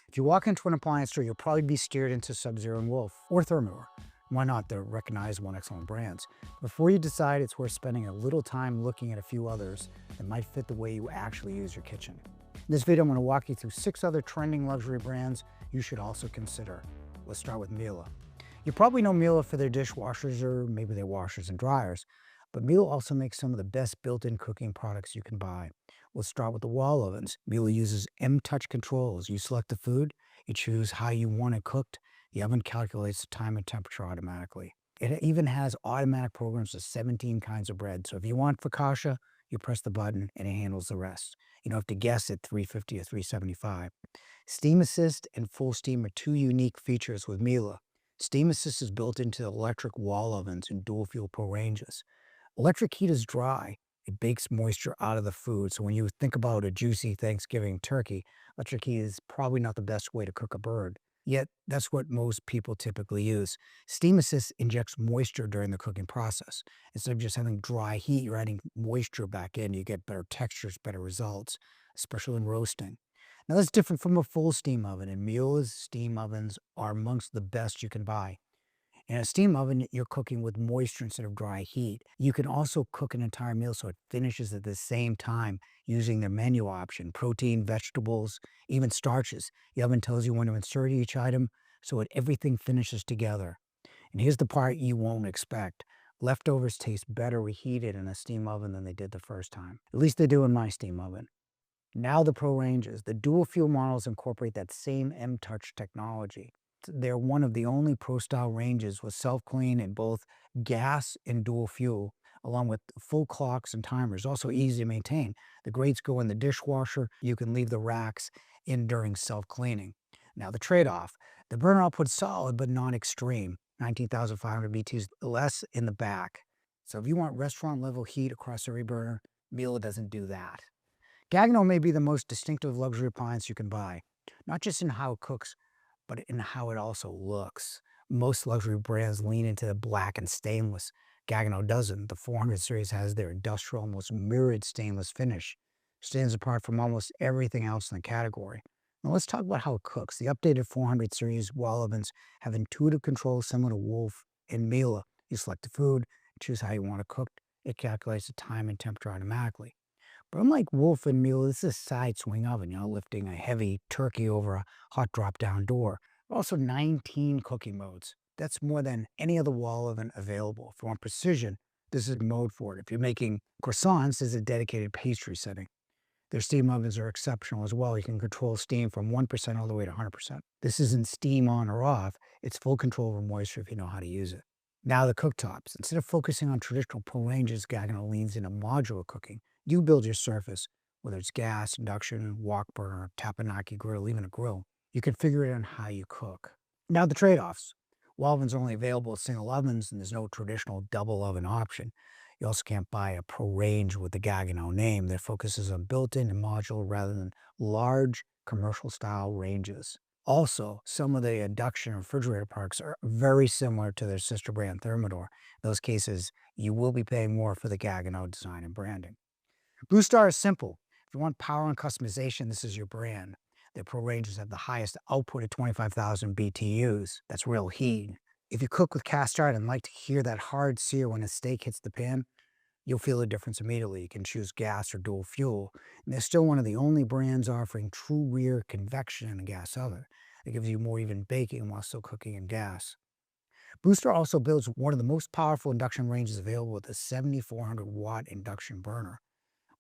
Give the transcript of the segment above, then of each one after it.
If you walk into an appliance store, you'll probably be steered into Sub-Zero and Wolf or Thermador. Why not? They're recognizable and excellent brands. Before you decide, it's worth spending a little time looking at a few others that might fit the way you actually use your kitchen. In this video, I'm going to walk you through 6 other trending luxury brands you should also consider. Let's start with Miele. You probably know Miele for their dishwashers or maybe their washers and dryers, but Miele also makes some of the best built-in cooking products you can buy. Let's start with the wall ovens. Miele uses M-Touch controls. You select the food, you choose how you want it cooked, the oven calculates the time and temperature automatically. It even has automatic programs for 17 kinds of bread. So if you want focaccia, you press the button and it handles the rest. You don't have to guess at 350 or 375. Steam Assist and Full Steam are 2 unique features with Miele. Steam Assist is built into electric wall ovens and dual fuel pro ranges. Electric heat is dry. It bakes moisture out of the food. So when you think about a juicy Thanksgiving turkey, electric heat is probably not the best way to cook a bird. Yet that's what most people typically use. Steam Assist injects moisture during the cooking process. Instead of just having dry heat, you're adding moisture back in. You get better textures, better results, especially in roasting. Now that's different from a full steam oven, and Miele's steam ovens are amongst the best you can buy. In a steam oven, you're cooking with moisture instead of dry heat. You can also cook an entire meal so it finishes at the same time using their menu option, protein, vegetables, even starches. The oven tells you when to insert each item so everything finishes together. And here's the part you won't expect. Leftovers taste better reheated in a steam oven than they did the first time. At least they do in my steam oven. Now the Pro ranges. The dual fuel models incorporate that same M-Touch technology. They're one of the only Pro-style ranges with self-clean in both gas and dual fuel, along with full clocks and timers. Also easy to maintain. The grates go in the dishwasher. You can leave the racks in during self-cleaning. Now the trade-off. The burner output's solid, but not extreme. 19,500 BTUs less in the back. So if you want restaurant-level heat across every burner, Miele doesn't do that. Gaggenau may be the most distinctive luxury appliance you can buy, not just in how it cooks, but in how it also looks. Most luxury brands lean into the black and stainless. Gaggenau doesn't. The 400 series has their industrial, almost mirrored stainless finish. Stands apart from almost everything else in the category. Now let's talk about how it cooks. The updated 400 series wall ovens have intuitive controls similar to Wolf and Miele. You select the food, choose how you want it cooked. It calculates the time and temperature automatically. But unlike Wolf and Miele, this is a side swing oven, lifting a heavy turkey over a hot drop-down door. Also 19 cooking modes. That's more than any other wall oven available. If you want precision, this is a mode for it. If you're making croissants, there's a dedicated pastry setting. Their steam ovens are exceptional as well. You can control steam from 1% all the way to 100%. This isn't steam on or off. It's full control over moisture if you know how to use it. Now the cooktops. Instead of focusing on traditional Pro ranges, Gaggenau leans into modular cooking. You build your surface, whether it's gas, induction, wok burner, tapanaki grill, even a grill. You can figure it on how you cook. Now the trade-offs. Wall ovens are only available as single ovens, and there's no traditional double oven option. You also can't buy a Pro range with the Gaggenau name that focuses on built-in and modular rather than large commercial-style ranges. Also, some of the induction refrigerator products are very similar to their sister brand Thermador. In those cases, you will be paying more for the Gaggenau design and branding. BlueStar is simple. If you want power and customization, this is your brand. Their Pro ranges have the highest output at 25,000 BTUs. That's real heat. If you cook with cast iron and like to hear that hard sear when a steak hits the pan, you'll feel the difference immediately. You can choose gas or dual fuel. And they're still one of the only brands offering true rear convection in a gas oven. It gives you more even baking while still cooking in gas. BlueStar also builds one of the most powerful induction ranges available with a 7,400 watt induction burner.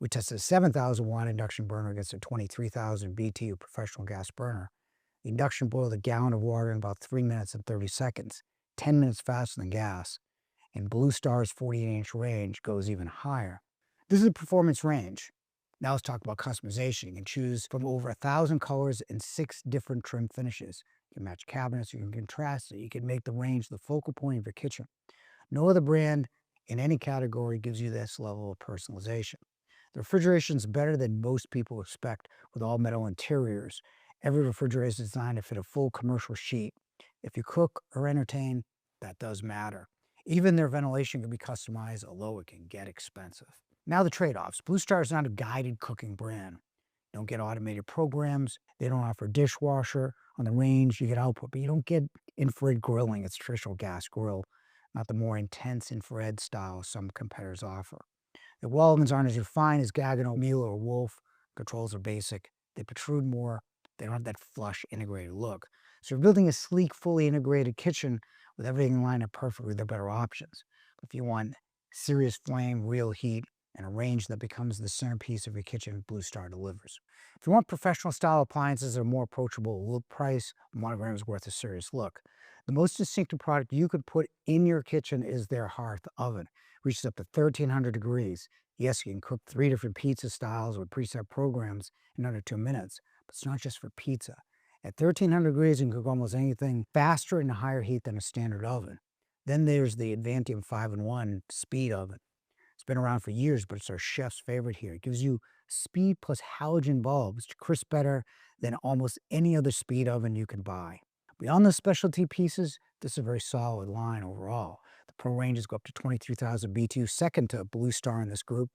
We tested a 7,000 watt induction burner against a 23,000 BTU professional gas burner. The induction boiled a gallon of water in about 3 minutes and 30 seconds, 10 minutes faster than gas. And BlueStar's 48-inch range goes even higher. This is a performance range. Now let's talk about customization. You can choose from over 1,000 colors and 6 different trim finishes. You can match cabinets, you can contrast it, you can make the range the focal point of your kitchen. No other brand in any category gives you this level of personalization. The refrigeration is better than most people expect with all metal interiors. Every refrigerator is designed to fit a full commercial sheet. If you cook or entertain, that does matter. Even their ventilation can be customized, although it can get expensive. Now the trade-offs. BlueStar is not a guided cooking brand. You don't get automated programs. They don't offer dishwasher. On the range, you get output, but you don't get infrared grilling. It's traditional gas grill, not the more intense infrared style some competitors offer. The wall ovens aren't as refined as Gaggenau, Miele, or Wolf. Controls are basic. They protrude more. They don't have that flush integrated look. So you're building a sleek, fully integrated kitchen with everything lined up perfectly. They're better options. If you want serious flame, real heat, and a range that becomes the centerpiece of your kitchen, BlueStar delivers. If you want professional style appliances that are more approachable, low price, Monogram is worth a serious look. The most distinctive product you could put in your kitchen is their hearth oven. Reaches up to 1300 degrees. Yes, you can cook 3 different pizza styles with preset programs in under 2 minutes, but it's not just for pizza. At 1300 degrees, you can cook almost anything faster and higher heat than a standard oven. Then there's the Advantium 5-in-1 speed oven. It's been around for years, but it's our chef's favorite here. It gives you speed plus halogen bulbs to crisp better than almost any other speed oven you can buy. Beyond the specialty pieces, this is a very solid line overall. The Pro ranges go up to 23,000 BTU, second to BlueStar in this group.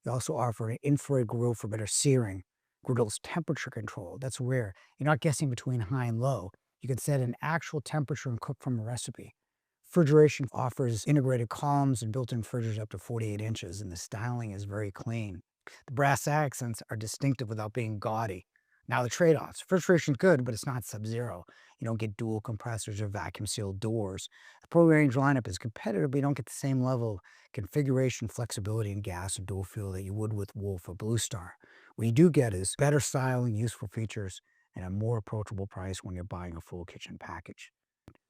They also offer an infrared grill for better searing. Grill's temperature control, that's rare. You're not guessing between high and low. You can set an actual temperature and cook from a recipe. Refrigeration offers integrated columns and built-in refrigerators up to 48 inches, and the styling is very clean. The brass accents are distinctive without being gaudy. Now the trade-offs. Refrigeration's good, but it's not Sub-Zero. You don't get dual compressors or vacuum-sealed doors. The Pro range lineup is competitive, but you don't get the same level of configuration, flexibility, and gas or dual fuel that you would with Wolf or BlueStar. What you do get is better styling, useful features, and a more approachable price when you're buying a full kitchen package.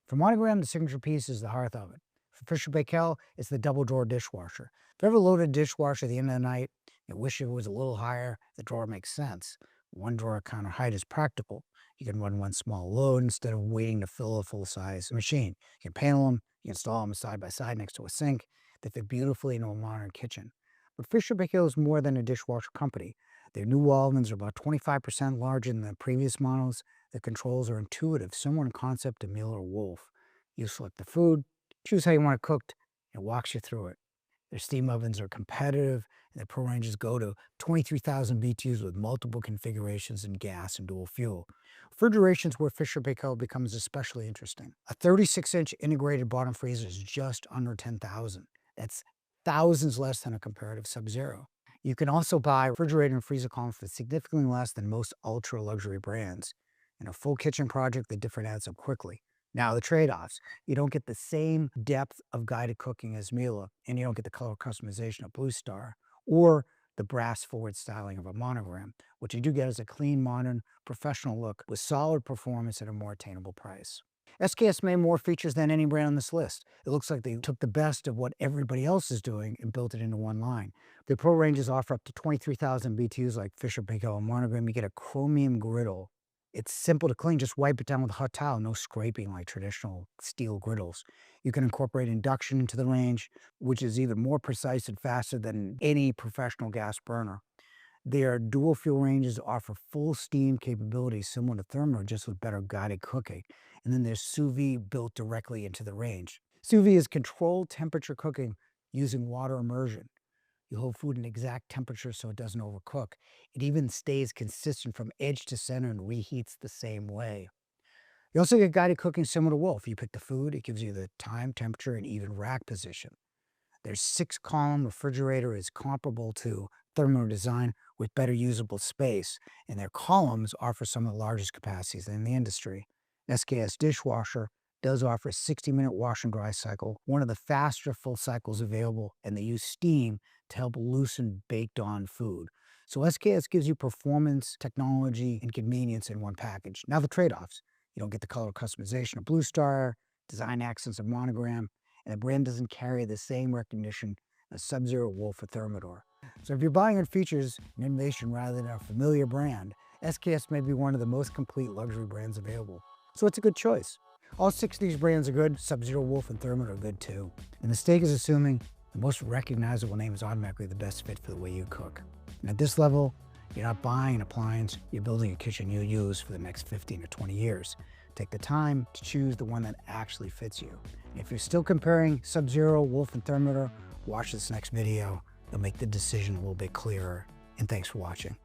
For Monogram, the signature piece is the hearth oven. For Fisher Paykel, it's the double drawer dishwasher. If you ever loaded a dishwasher at the end of the night and wish it was a little higher, the drawer makes sense. One drawer counter height is practical. You can run one small load instead of waiting to fill a full-size machine. You can panel them, you can install them side by side next to a sink. They fit beautifully in a modern kitchen. But Fisher Paykel is more than a dishwasher company. Their new wall ovens are about 25% larger than the previous models. The controls are intuitive, similar in concept to Miele or Wolf. You select the food, choose how you want it cooked, and it walks you through it. Their steam ovens are competitive, and their Pro ranges go to 23,000 BTUs with multiple configurations in gas and dual fuel. Refrigeration's where Fisher Paykel becomes especially interesting. A 36-inch integrated bottom freezer is just under 10,000. That's thousands less than a comparative Sub-Zero. You can also buy refrigerator and freezer columns for significantly less than most ultra-luxury brands. In a full kitchen project, the difference adds up quickly. Now, the trade-offs. You don't get the same depth of guided cooking as Miele, and you don't get the color customization of BlueStar, or the brass-forward styling of a Monogram. What you do get is a clean, modern, professional look with solid performance at a more attainable price. SKS made more features than any brand on this list. It looks like they took the best of what everybody else is doing and built it into one line. The Pro ranges offer up to 23,000 BTUs like Fisher Paykel and Monogram. You get a chromium griddle. It's simple to clean, just wipe it down with a hot towel, no scraping like traditional steel griddles. You can incorporate induction into the range, which is even more precise and faster than any professional gas burner. Their dual fuel ranges offer full steam capabilities similar to Thermador, just with better guided cooking. And then there's sous vide built directly into the range. Sous vide is controlled temperature cooking using water immersion. You hold food in exact temperature so it doesn't overcook. It even stays consistent from edge to center and reheats the same way. You also get guided cooking similar to Wolf. You pick the food, it gives you the time, temperature, and even rack position. Their 6-column refrigerator is comparable to Thermador design with better usable space, and their columns offer some of the largest capacities in the industry. SKS dishwasher does offer a 60-minute wash and dry cycle, one of the faster full cycles available, and they use steam to help loosen baked-on food. So SKS gives you performance, technology, and convenience in one package. Now the trade-offs. You don't get the color customization of BlueStar, design accents of Monogram, and the brand doesn't carry the same recognition as Sub-Zero, Wolf, or Thermador. So if you're buying in features and innovation rather than a familiar brand, SKS may be one of the most complete luxury brands available. So it's a good choice. All 6 of these brands are good. Sub-Zero, Wolf, and Thermador are good too. The mistake is assuming the most recognizable name is automatically the best fit for the way you cook. And at this level, you're not buying an appliance, you're building a kitchen you'll use for the next 15 or 20 years. Take the time to choose the one that actually fits you. And if you're still comparing Sub-Zero, Wolf, and Thermador, watch this next video. It'll make the decision a little bit clearer. And thanks for watching.